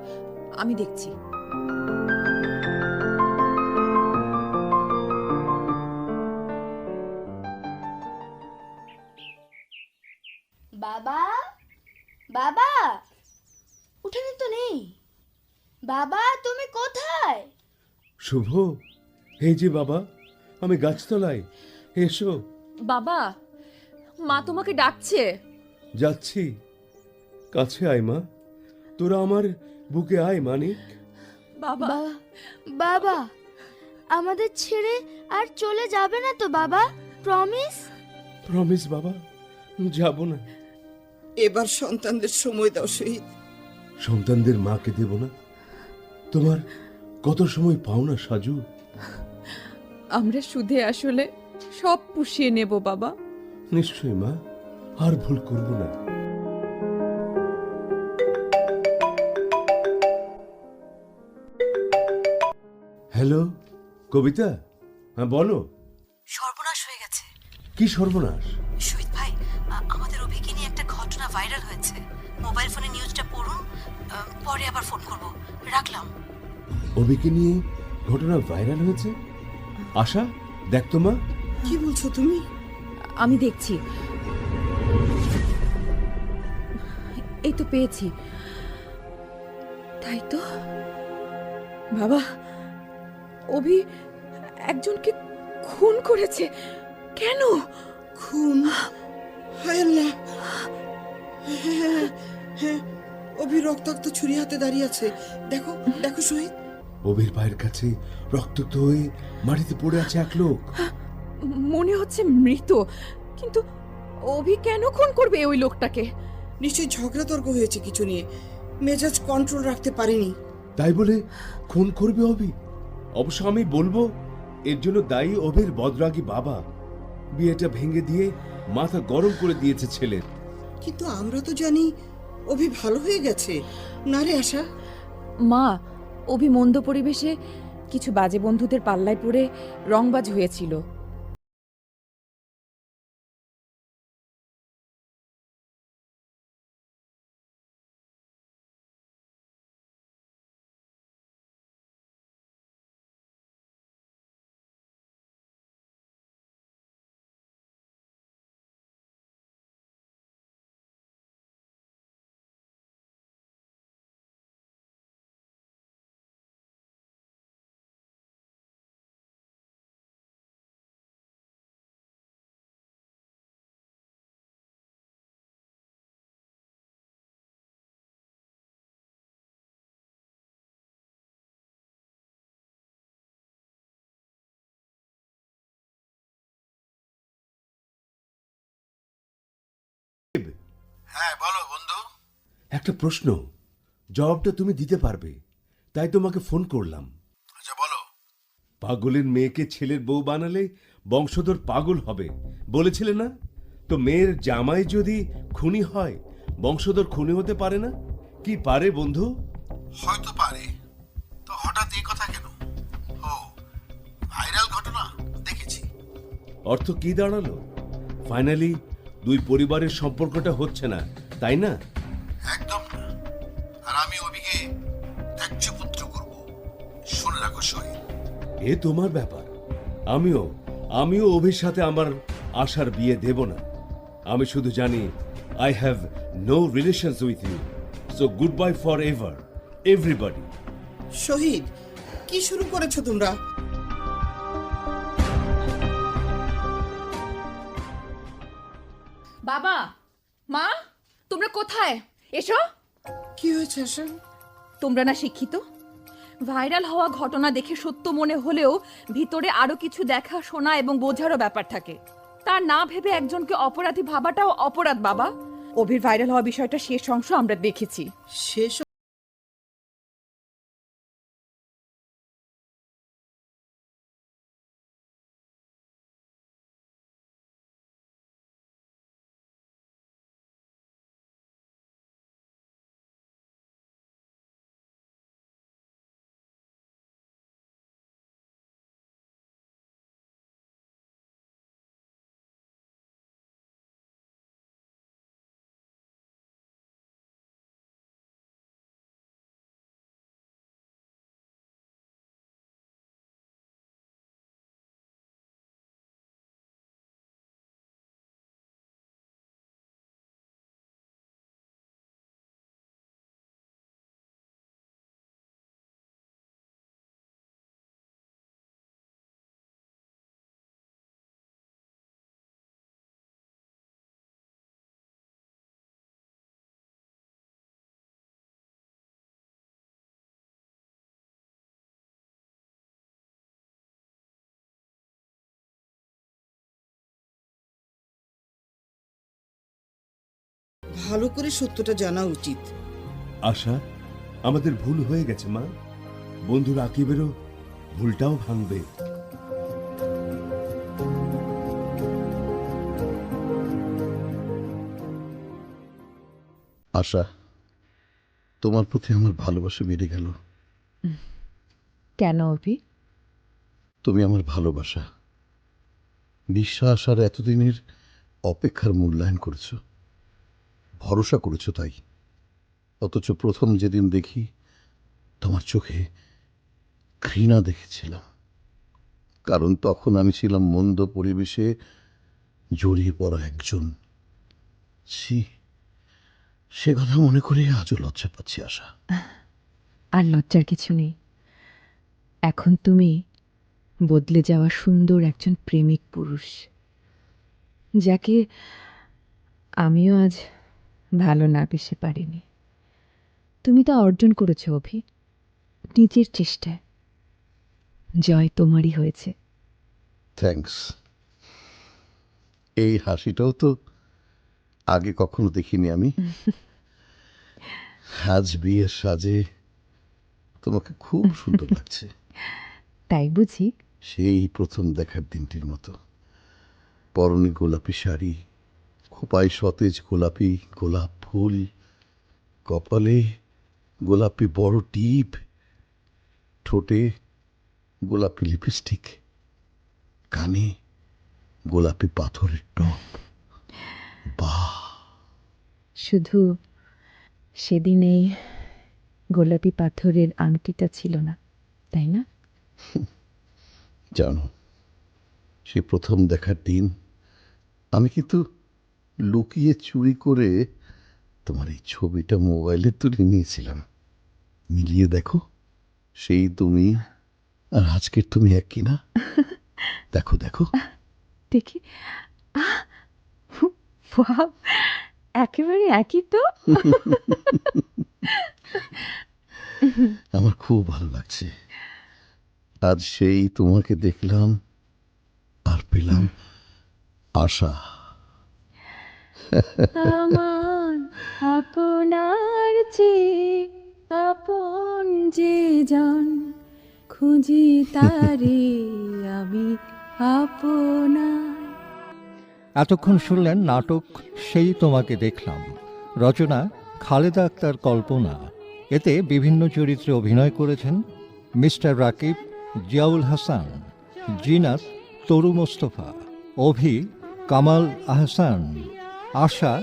আমি দেখছি। বাবা, বাবা, উঠানে তো নেই। বাবা, তুমি কোথায়? শুভ, এই যে বাবা, আমি গাছতলায়, এসো। বাবা, মা তোমাকে ডাকছে। যাচ্ছি, কাছে আয় মা, তোরা আমার বুকে আয় মানিক। বাবা, বাবা, আমাদের ছেড়ে আর চলে যাবে না তো বাবা? প্রমিস? প্রমিস বাবা, যাব না। এবার সন্তানদের সময় দাও শহীদ। সন্তানদের মাকে দেব না? তোমার কত সময় পাও না সাজু? আমরা সুদে আসলে সব পুষিয়ে নেব বাবা। নিশ্চয় মা, আর ভুল করব না। হ্যালো কবিতা, হ্যাঁ বলো। সর্বনাশ হয়ে গেছে। কি সর্বনাশ? শহীদ ভাই, আমাদের অভিকে নিয়ে একটা ঘটনা ভাইরাল হয়েছে। মোবাইল ফোনে নিউজটা পড়ুন, পরে আবার ফোন করব। রাখলাম। অভিকে নিয়ে ঘটনা ভাইরাল হয়েছে? আশা, দেখ তো মা। কি বলছো তুমি? আমি দেখছি। এই তো পেয়েছি। তাই তো বাবা, অভি একজনকে খুন করেছে। কেন খুন? হায় আল্লাহ! হ্যাঁ, হ্যাঁ, অভি রক্তাক্ত ছুরি হাতে দাঁড়িয়ে আছে। দেখো, দেখো শহীদ। অভির পায়ের কাছে রক্তাক্ত হয়ে মাটিতে পড়ে আছে এক লোক। মনে হচ্ছে মৃত, কিন্তু অভি কেন খুন করবে ওই লোকটাকে? নিশ্চয়ই ঝগড়া তর্ক হয়েছে কিছু নিয়ে, মেজাজ কন্ট্রোল রাখতে পারেনি। তাই বলে খুন করবে অভি? অবশ্য আমি বলবো এর জন্য দায়ী অভির বদরাগী বাবা। বিয়েটা ভেঙে দিয়ে মাথা গরম করে দিয়েছে ছেলের। কিন্তু আমরা তো জানি অভি ভালো হয়ে গেছে, না রে আশা? মা, অভি মন্দ পরিবেশে কিছু বাজে বন্ধুদের পাল্লায় পড়ে রংবাজ হয়েছিল। হ্যাঁ বলো বন্ধু। একটা প্রশ্ন, জবাবটা তুমি দিতে পারবে, তাই তোমাকে ফোন করলাম। আচ্ছা বলো। পাগলের মেয়েকে ছেলের বউ বানালে বংশধর পাগল হবে বলেছিলে না? তো মেয়ের জামাই যদি খুনি হয়, বংশধর খুনি হতে পারে না? কি পারে বন্ধু? হয়তো পারে, তো হঠাৎ এই কথা কেন? ও, ভাইরাল ঘটনা দেখেছি। অর্থ কি দাঁড়ালো? ফাইনালি দুই পরিবারের সম্পর্কটা হচ্ছে না, তাই না? একদম না। আর আমি অভিকে ত্যায্য পুত্র করব, শুনে রাখো শহীদ। এ তোমার ব্যাপার। আমিও অভির সাথে আমার আশার বিয়ে দেব না। আমি শুধু জানি I have no relations with you, so goodbye forever everybody. Shahid, কি শুরু করেছো তোমরা? বাবা, মা, তোমরা কোথায়? এসো। কি হয়েছে আশা? তোমরা না শিক্ষিত? ভাইরাল হওয়া ঘটনা দেখে সত্য মনে হলেও ভিতরে আরো কিছু দেখা, শোনা এবং বোঝারও ব্যাপার থাকে। তা না ভেবে একজনকে অপরাধী ভাবাটাও অপরাধ বাবা। অভির ভাইরাল হওয়া বিষয়টা শেষ অংশ আমরা দেখেছি। শেষ ভালো করে সত্যটা জানা উচিত। আশা, আমাদের ভুল হয়ে গেছে মা। বন্ধু রাকিবেরও ভুলটাও ভাঙবে। আশা, তোমার প্রতি আমার ভালোবাসা বেড়ে গেল। কেন অভি? তুমি আমার ভালোবাসা, বিশ্বাস আর এতদিনের অপেক্ষার মূল্যায়ন করেছো, ভরসা করেছো। তাই অথচ প্রথম যেদিন দেখি তোমার চোখে ঘৃণা দেখেছিলাম, কারণ তখন আমি ছিলাম মন্দ পরিবেশে জড়িয়ে পড়া একজন। ছি, সে কথা মনে করে আজও লজ্জা পাচ্ছি আশা। আর লজ্জার কিছু নেই। এখন তুমি বদলে যাওয়া সুন্দর একজন প্রেমিক পুরুষ, যাকে আমিও আজ ভালো না বেসে পারিনি। তুমি তা অর্জন করেছো অভি, নিজের চেষ্টায়। জয় তোমারই হয়েছে। থ্যাঙ্কস। এই হাসিটাও তো আগে কখনো দেখিনি আমি। আজ বিয়ের সাজে তোমাকে খুব সুন্দর লাগছে। তাই বুঝি? সেই প্রথম দেখার দিনটির মতো। পরনে গোলাপি শাড়ি, খোপায় সতেজ গোলাপি গোলাপ ফুল, কপালে গোলাপি বড় টিপ, ঠোঁটে গোলাপি লিপস্টিক, কানে গোলাপি পাথরের টপ। বাহ! শুধু সেদিন এই গোলাপি পাথরের আংটিটা ছিল না, তাই না? জানো, সে প্রথম দেখার দিন আমি কিন্তু লুকিয়ে চুরি করে তোমার এই ছবিটা মোবাইলে তুলে নিয়েছিলাম। মিলিয়ে দেখো, সেই তুমি আর আজকের তুমি এক কিনা। দেখো দেখো। দেখি। ওয়াও, একেবারে একই তো। আমার খুব ভালো লাগছে। আজ সেই তোমাকে দেখলাম আর পেলাম আশা। আমার আপনার চেয়ে আপন যে জন খুঁজি তারে আমি আপনার। এতক্ষণ শুনলেন নাটক সেই তোমাকে দেখলাম, রচনা খালেদা আক্তার কল্পনা। এতে বিভিন্ন চরিত্রে অভিনয় করেছেন মিস্টার রাকিব, জিয়াউল হাসান, জিনাত, তরু মোস্তফা, অভি, কামাল আহসান, আশা,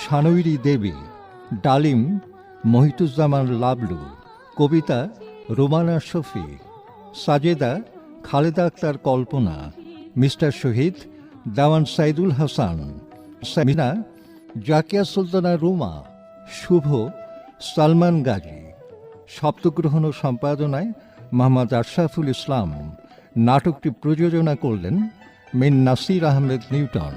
শানৈরী দেবী, ডালিম, মহিতুজ্জামান লাবলু, কবিতা, রোমানা শফি, সাজেদা, খালেদা আক্তার কল্পনা, মিস্টার শহীদ, দেওয়ান সাইদুল হাসান, সামিনা, জাকিয়া সুলতানা রুমা, শুভ, সালমান গাজী। শব্দগ্রহণ ও সম্পাদনায় মোহাম্মদ আশরাফুল ইসলাম। নাটকটি প্রযোজনা করলেন মিন নাসির আহমেদ নিউটন।